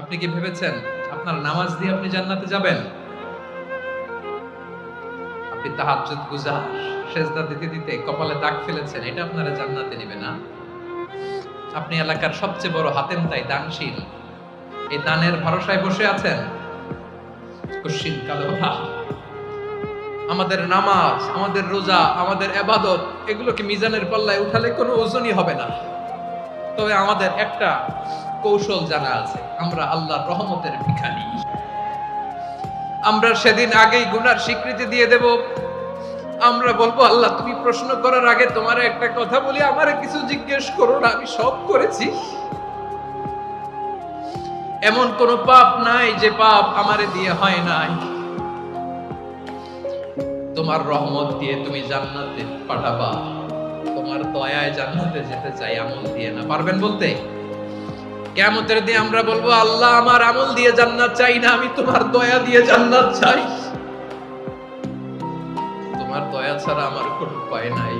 আপনি কি ভেবেছেন আপনার নামাজ দিয়ে আপনি জান্নাতে যাবেন? আপনি তাহাজ্জুদ গুজার, সেজদা দিতে দিতে কপালে দাগ ফেলেছেন, এটা আপনারা জান্নাতে নেবে না। আপনি এলাকার সবচেয়ে বড় হাতেম তাই দানশীল, এই দানের ভরসায় বসে আছেন। কুশ্চিন কালো ভাব। আমাদের নামাজ, আমাদের রোজা, আমাদের ইবাদত এগুলোকে মিজানের পাল্লায় উঠালে কোনো ওজনই হবে না। তবে আমাদের একটা কৌশল জানা আছে, আমরা আল্লাহর রহমতের ভিখারি। আমরা সেদিন আগেই গুনার স্বীকৃতি দিয়ে দেব। আমরা বলবো, আল্লাহ তুমি প্রশ্ন করার আগে তোমার একটা কথা বলি, আমারে কিছু জিজ্ঞেস করো না, আমি সব করেছি। এমন কোন পাপ নাই যে পাপ আমারে দিয়ে হয় নাই। তোমার রহমত দিয়ে তুমি জান্নাতে পাঠাবা, তোমার দয়ায় জান্নাতে যেতে চাই, আমল দিয়ে না। পারবেন বলতে? কিয়ামতের দিন আমরা বলবো, আল্লাহ আমার আমল দিয়ে জান্নাত চাই না, আমি তোমার দয়া দিয়ে জান্নাত চাই। তোমার দয়া ছাড়া আমার কোনো উপায় নাই।